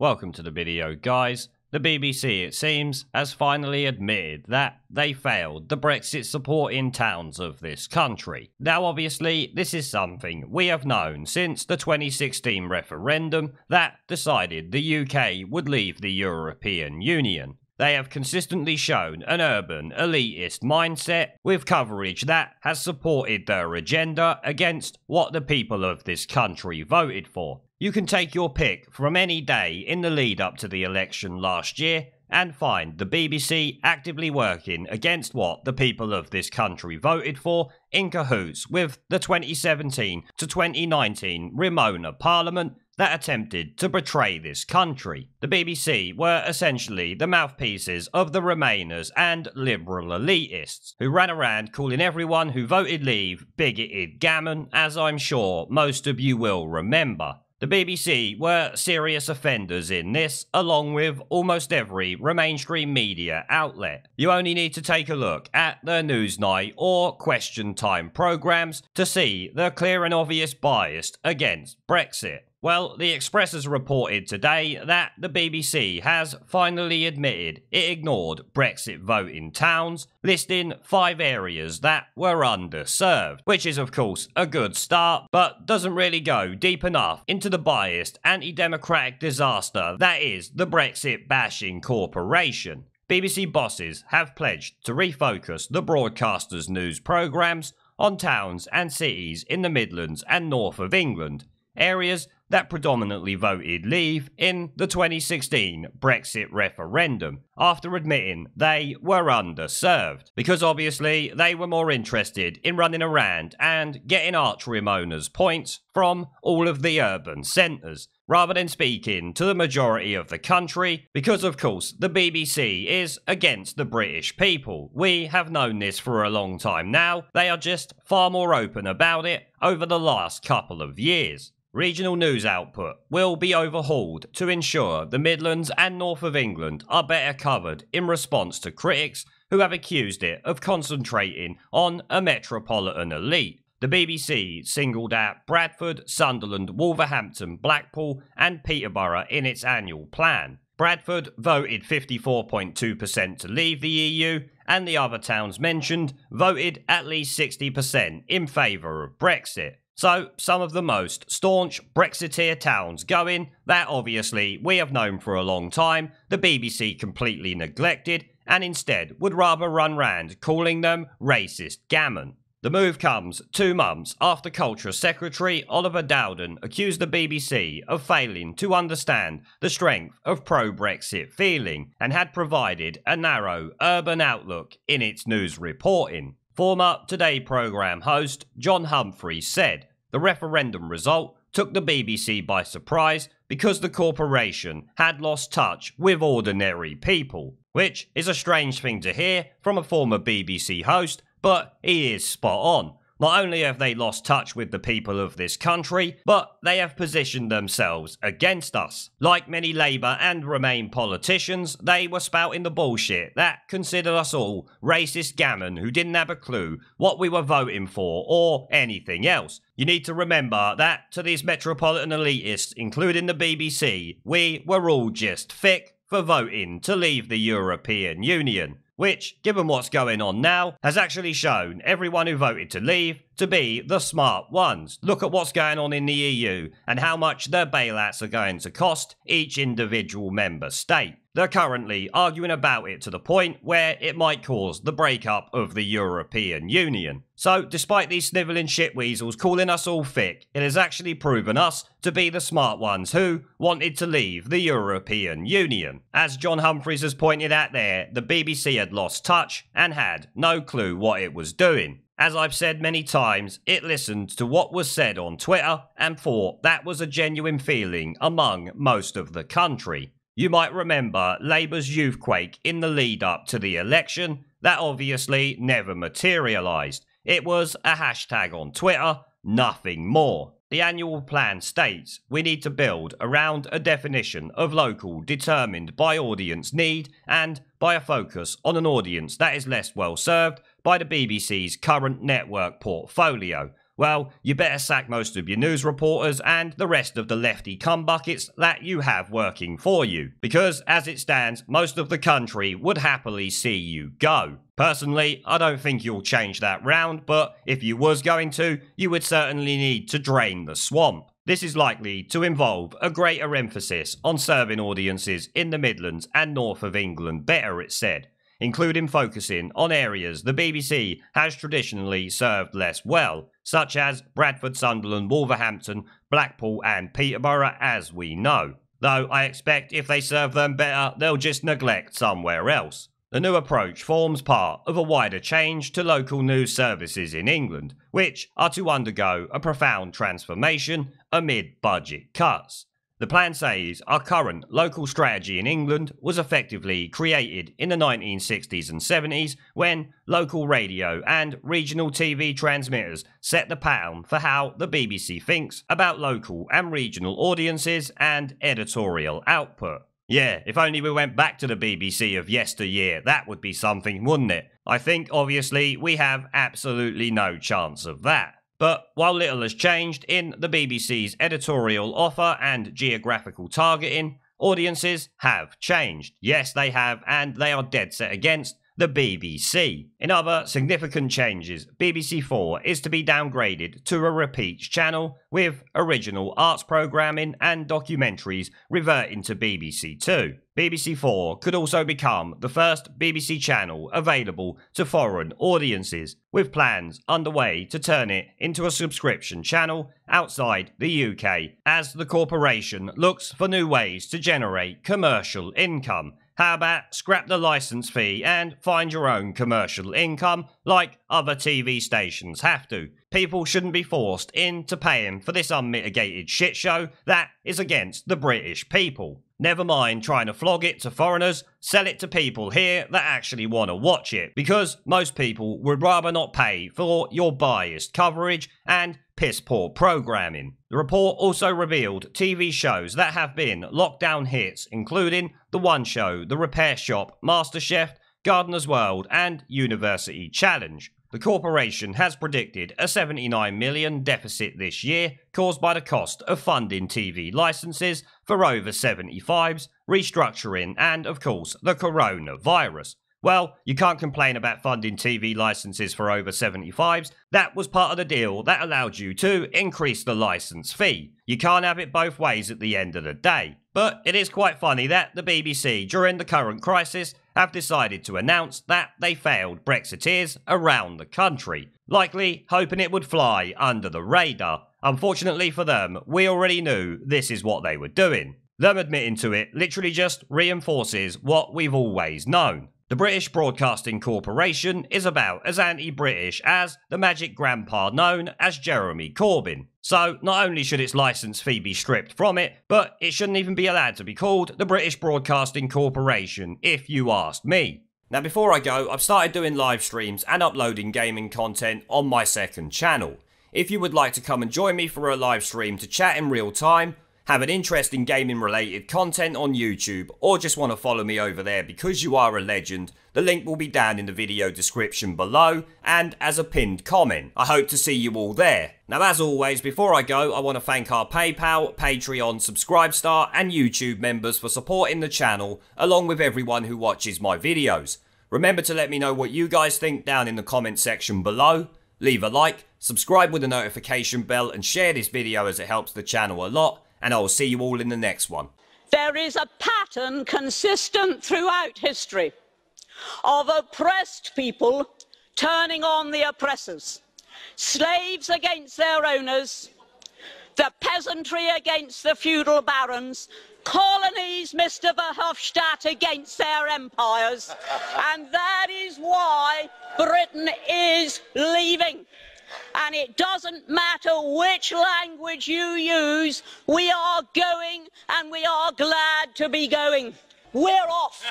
Welcome to the video, guys. The BBC, it seems, has finally admitted that they failed the Brexit supporting towns of this country. Now obviously, this is something we have known since the 2016 referendum that decided the UK would leave the European Union. They have consistently shown an urban, elitist mindset with coverage that has supported their agenda against what the people of this country voted for. You can take your pick from any day in the lead up to the election last year and find the BBC actively working against what the people of this country voted for in cahoots with the 2017 to 2019 Ramona Parliament that attempted to betray this country. The BBC were essentially the mouthpieces of the Remainers and liberal elitists, who ran around calling everyone who voted Leave bigoted gammon, as I'm sure most of you will remember. The BBC were serious offenders in this, along with almost every mainstream media outlet. You only need to take a look at their Newsnight or Question Time programmes to see the clear and obvious bias against Brexit. Well, the Express has reported today that the BBC has finally admitted it ignored Brexit voting towns, listing 5 areas that were underserved, which is of course a good start, but doesn't really go deep enough into the biased anti-democratic disaster that is the Brexit bashing corporation. BBC bosses have pledged to refocus the broadcaster's news programmes on towns and cities in the Midlands and north of England, areas that predominantly voted Leave in the 2016 Brexit referendum, after admitting they were underserved, because obviously they were more interested in running around and getting archery owners points from all of the urban centres, rather than speaking to the majority of the country, because of course the BBC is against the British people. We have known this for a long time now. They are just far more open about it over the last couple of years. Regional news output will be overhauled to ensure the Midlands and North of England are better covered in response to critics who have accused it of concentrating on a metropolitan elite. The BBC singled out Bradford, Sunderland, Wolverhampton, Blackpool and Peterborough in its annual plan. Bradford voted 54.2% to leave the EU, and the other towns mentioned voted at least 60% in favour of Brexit. So, some of the most staunch Brexiteer towns going that obviously we have known for a long time the BBC completely neglected and instead would rather run round calling them racist gammon. The move comes 2 months after Culture Secretary Oliver Dowden accused the BBC of failing to understand the strength of pro-Brexit feeling and had provided a narrow urban outlook in its news reporting. Former Today programme host John Humphrey said the referendum result took the BBC by surprise because the corporation had lost touch with ordinary people, which is a strange thing to hear from a former BBC host, but he is spot on. Not only have they lost touch with the people of this country, but they have positioned themselves against us. Like many Labour and Remain politicians, they were spouting the bullshit that considered us all racist gammon who didn't have a clue what we were voting for or anything else. You need to remember that to these metropolitan elitists, including the BBC, we were all just thick for voting to leave the European Union, which, given what's going on now, has actually shown everyone who voted to leave to be the smart ones. Look at what's going on in the EU and how much their bailouts are going to cost each individual member state. They're currently arguing about it to the point where it might cause the breakup of the European Union. So, despite these snivelling shitweasels calling us all thick, it has actually proven us to be the smart ones who wanted to leave the European Union. As John Humphreys has pointed out there, the BBC had lost touch and had no clue what it was doing. As I've said many times, it listened to what was said on Twitter and thought that was a genuine feeling among most of the country. You might remember Labour's youthquake in the lead up to the election. That obviously never materialised. It was a hashtag on Twitter, nothing more. The annual plan states we need to build around a definition of local determined by audience need and by a focus on an audience that is less well served by the BBC's current network portfolio. well, you better sack most of your news reporters and the rest of the lefty cumbuckets that you have working for you, because as it stands, most of the country would happily see you go. Personally, I don't think you'll change that round, but if you was going to, you would certainly need to drain the swamp. This is likely to involve a greater emphasis on serving audiences in the Midlands and north of England better, it said, including focusing on areas the BBC has traditionally served less well, such as Bradford, Sunderland, Wolverhampton, Blackpool and Peterborough, as we know. Though I expect if they serve them better, they'll just neglect somewhere else. The new approach forms part of a wider change to local news services in England, which are to undergo a profound transformation amid budget cuts. The plan says our current local strategy in England was effectively created in the 1960s and 70s when local radio and regional TV transmitters set the pattern for how the BBC thinks about local and regional audiences and editorial output. Yeah, if only we went back to the BBC of yesteryear, that would be something, wouldn't it? I think, obviously, we have absolutely no chance of that. But while little has changed in the BBC's editorial offer and geographical targeting, audiences have changed. Yes, they have, and they are dead set against the BBC. In other significant changes, BBC 4 is to be downgraded to a repeats channel, with original arts programming and documentaries reverting to BBC 2. BBC 4 could also become the first BBC channel available to foreign audiences, with plans underway to turn it into a subscription channel outside the UK, as the corporation looks for new ways to generate commercial income. How about scrap the licence fee and find your own commercial income like other TV stations have to? People shouldn't be forced into paying for this unmitigated shit show that is against the British people. Never mind trying to flog it to foreigners, sell it to people here that actually want to watch it, because most people would rather not pay for your biased coverage and piss-poor programming. The report also revealed TV shows that have been lockdown hits, including The One Show, The Repair Shop, MasterChef, Gardener's World and University Challenge. The corporation has predicted a $79 million deficit this year, caused by the cost of funding TV licenses for over 75s, restructuring and, of course, the coronavirus. Well, you can't complain about funding TV licenses for over 75s. That was part of the deal that allowed you to increase the license fee. You can't have it both ways at the end of the day. But it is quite funny that the BBC, during the current crisis, have decided to announce that they failed Brexiteers around the country, likely hoping it would fly under the radar. Unfortunately for them, we already knew this is what they were doing. Them admitting to it literally just reinforces what we've always known. The British Broadcasting Corporation is about as anti-British as the magic grandpa known as Jeremy Corbyn. So not only should its licence fee be stripped from it, but it shouldn't even be allowed to be called the British Broadcasting Corporation, if you asked me. Now before I go, I've started doing live streams and uploading gaming content on my second channel. If you would like to come and join me for a live stream to chat in real time, have an interest in gaming related content on YouTube, or just want to follow me over there because you are a legend, the link will be down in the video description below and as a pinned comment. I hope to see you all there. Now as always, before I go, I want to thank our PayPal, Patreon, Subscribestar and YouTube members for supporting the channel, along with everyone who watches my videos. Remember to let me know what you guys think down in the comment section below. Leave a like, subscribe with the notification bell and share this video as it helps the channel a lot. And I will see you all in the next one. There is a pattern consistent throughout history of oppressed people turning on the oppressors. Slaves against their owners, the peasantry against the feudal barons, colonies, Mr. Verhofstadt, against their empires. And that is why Britain is leaving. And it doesn't matter which language you use, we are going and we are glad to be going. We're off.